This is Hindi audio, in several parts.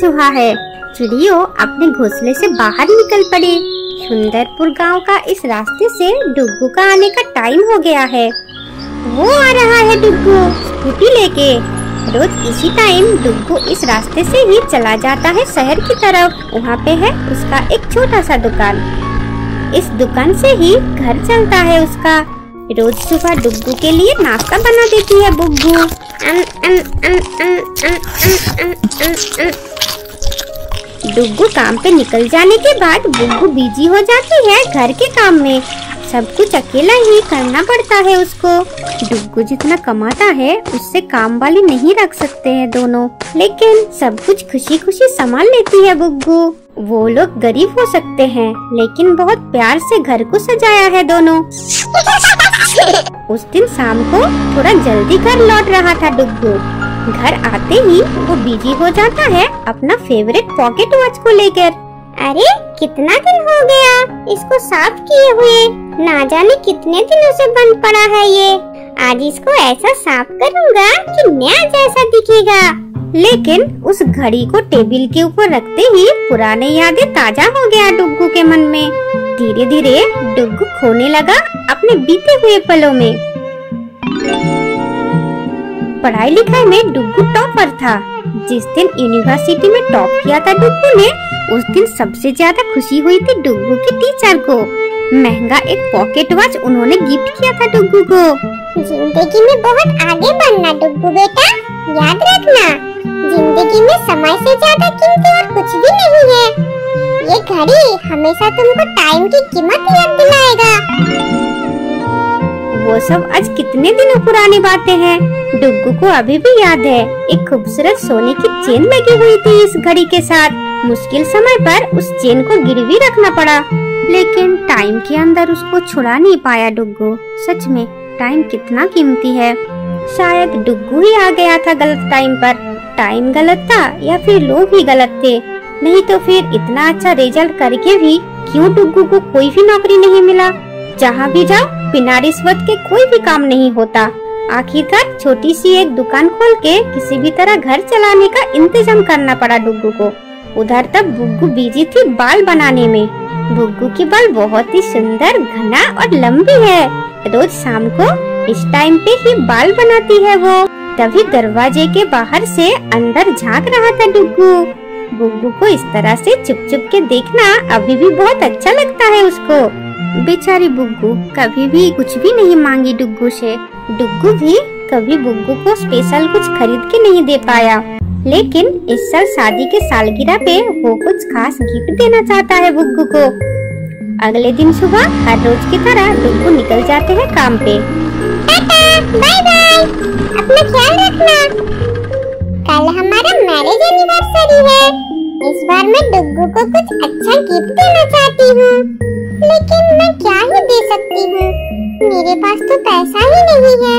सुबह है। चिड़ियों अपने घोंसले से बाहर निकल पड़े। सुंदरपुर गांव का इस रास्ते से डुग्गू का आने का टाइम हो गया है। वो आ रहा है डुग्गू स्कूटी लेके। रोज इसी टाइम डुग्गू इस रास्ते से ही चला जाता है शहर की तरफ। वहाँ पे है उसका एक छोटा सा दुकान। इस दुकान से ही घर चलता है उसका। रोज सुबह डुग्गू के लिए नाश्ता बना देती है बुग्गू। डुग्गू काम पे निकल जाने के बाद बुग्गू बिजी हो जाती है घर के काम में। सब कुछ अकेला ही करना पड़ता है उसको। डुग्गू जितना कमाता है उससे काम वाली नहीं रख सकते हैं दोनों, लेकिन सब कुछ खुशी खुशी संभाल लेती है बुग्गू। वो लोग गरीब हो सकते हैं लेकिन बहुत प्यार से घर को सजाया है दोनों। उस दिन शाम को थोड़ा जल्दी घर लौट रहा था डुग्गू। घर आते ही वो बिजी हो जाता है अपना फेवरेट पॉकेट वॉच को लेकर। अरे कितना दिन हो गया इसको साफ किए हुए, ना जाने कितने दिनों से बंद पड़ा है ये। आज इसको ऐसा साफ करूँगा कि नया जैसा दिखेगा। लेकिन उस घड़ी को टेबल के ऊपर रखते ही पुराने यादें ताजा हो गया डुग्गू के मन में। धीरे धीरे डुग्गू खोने लगा अपने बीते हुए पलों में। पढ़ाई लिखाई में डुग्गू टॉपर था। जिस दिन यूनिवर्सिटी में टॉप किया था डुग्गू ने, उस दिन सबसे ज्यादा खुशी हुई थी डुग्गू की टीचर को। महंगा एक पॉकेट वॉच उन्होंने गिफ्ट किया था डुग्गू को। जिंदगी में बहुत आगे बढ़ना डुग्गू बेटा, याद रखना जिंदगी में समय से ज्यादा कीमती और कुछ भी नहीं है। ये घड़ी हमेशा तुमको टाइम की कीमत याद दिलाएगा। वो सब आज कितने दिनों पुरानी बातें हैं। डुग्गू को अभी भी याद है एक खूबसूरत सोने की चेन लगी हुई थी इस घड़ी के साथ। मुश्किल समय पर उस चेन को गिरवी रखना पड़ा, लेकिन टाइम के अंदर उसको छुड़ा नहीं पाया डुग्गू। सच में टाइम कितना कीमती है। शायद डुग्गू ही आ गया था गलत टाइम पर। टाइम गलत था या फिर लोग ही गलत थे। नहीं तो फिर इतना अच्छा रिजल्ट करके भी क्यों डुग्गू को कोई भी नौकरी नहीं मिला। जहाँ भी जाओ बिना रिश्वत के कोई भी काम नहीं होता। आखिरकार छोटी सी एक दुकान खोल के किसी भी तरह घर चलाने का इंतजाम करना पड़ा डुग्गू को। उधर तब बुग्गू बिजी थी बाल बनाने में। बुग्गू के बाल बहुत ही सुंदर, घना और लंबी है। रोज शाम को इस टाइम पे ही बाल बनाती है वो। तभी दरवाजे के बाहर से अंदर झांक रहा था डुग्गू। बुग्गू को इस तरह से चुप चुप के देखना अभी भी बहुत अच्छा लगता है उसको। बेचारी बुग्गू कभी भी कुछ भी नहीं मांगी डुग्गू से। डुग्गू भी कभी बुग्गू को स्पेशल कुछ खरीद के नहीं दे पाया, लेकिन इस साल शादी के सालगिरह पे वो कुछ खास गिफ्ट देना चाहता है बुग्गू को। अगले दिन सुबह हर रोज की तरह डुग्गू निकल जाते हैं काम पे। टाटा, बाय बाय, अपना ख्याल रखना। कल हमारा मैरिज एनिवर्सरी है। इस बार मैं डुग्गू को कुछ अच्छा गिफ्ट देना चाहती हूँ, लेकिन मैं क्या ही दे सकती हूँ, मेरे पास तो पैसा ही नहीं है।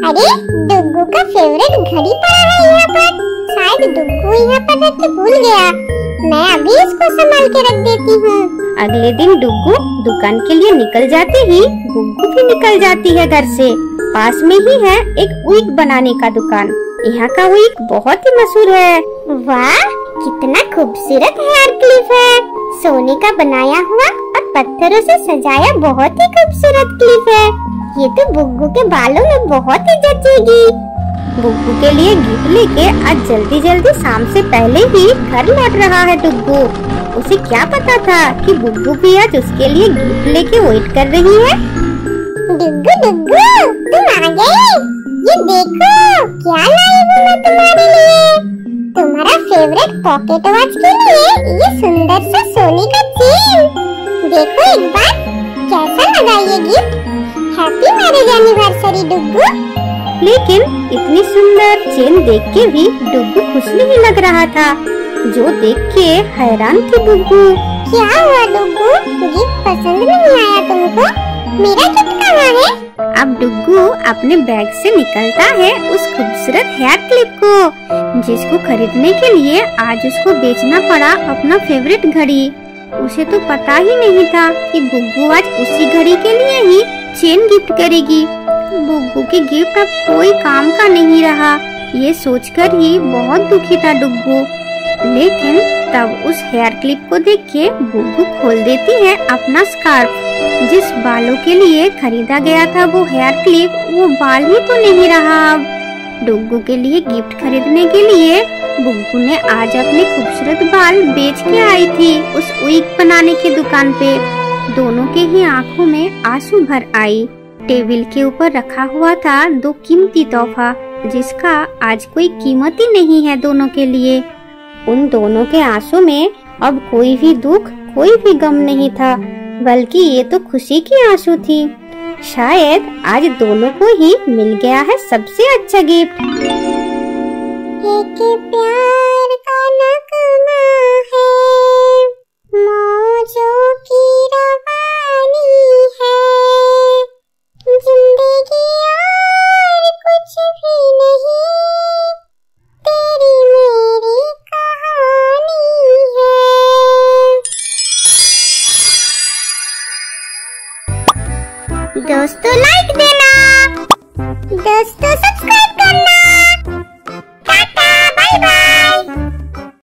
अरे डुग्गू का फेवरेट घड़ी पड़ा है यहाँ पर, शायद डुग्गू यहाँ पर रख के भूल गया। मैं अभी इसको संभाल के रख देती हूँ। अगले दिन डुग्गू दुकान के लिए निकल जाते ही गुग्गू भी निकल जाती है घर से। पास में ही है एक विग बनाने का दुकान। यहाँ का विग बहुत ही मशहूर है। वाह, कितना खूबसूरत हेयर क्लिप है। सोने का बनाया हुआ और पत्थरों से सजाया बहुत ही खूबसूरत क्लिप है। ये तो बुग्गू के बालों में बहुत ही जचेगी। बुग्गू के लिए गिफ्ट लेके आज जल्दी जल्दी शाम से पहले ही घर लौट रहा है डुग्गू। उसे क्या पता था कि बुग्गू भी आज उसके लिए गिफ्ट लेके वेट कर रही है। डुग्गू डुग्गू, तुम आ गए। ये देखो क्या लाई हूँ मैं तुम्हारे लिए। तुम्हारा फेवरेट पॉकेट वॉच के लिए ये सुंदर सा सोने का चेन। देखो एक बार कैसा लगा ये gift. Happy marriage anniversary Duggu. लेकिन इतनी सुंदर चेन देख के भी डुग्गू खुश नहीं लग रहा था। जो देख के हैरान थी बुग्गू। क्या हुआ डुग्गू, गिफ्ट पसंद नहीं आया तुमको? मेरा गिफ्ट कहाँ है? अब डुग्गू अपने बैग से निकलता है उस खूबसूरत हेयर क्लिप को, जिसको खरीदने के लिए आज उसको बेचना पड़ा अपना फेवरेट घड़ी। उसे तो पता ही नहीं था कि बुग्गू आज उसी घड़ी के लिए ही चेन गिफ्ट करेगी। बुग्गू की गिफ्ट अब कोई काम का नहीं रहा। ये सोचकर ही बहुत दुखी था डुग्गू। लेकिन तब उस हेयर क्लिप को देख के गुग्गू खोल देती है अपना स्कार्फ। जिस बालों के लिए खरीदा गया था वो हेयर क्लिप, वो बाल ही तो नहीं रहा अब। डुग्गू के लिए गिफ्ट खरीदने के लिए गुग्गू ने आज अपने खूबसूरत बाल बेच के आई थी उस विग बनाने की दुकान पे। दोनों के ही आंखों में आंसू भर आई। टेबल के ऊपर रखा हुआ था 2 कीमती तोहफा, जिसका आज कोई कीमत ही नहीं है दोनों के लिए। उन दोनों के आंसू में अब कोई भी दुख, कोई भी गम नहीं था, बल्कि ये तो खुशी की आंसू थी। शायद आज दोनों को ही मिल गया है सबसे अच्छा गिफ्ट। एक प्यार का नगमा है, मौजों की रवानी है, जिंदगी और कुछ भी नहीं, तेरी मेरी कहानी है। दोस्तों लाइक देना, दोस्तों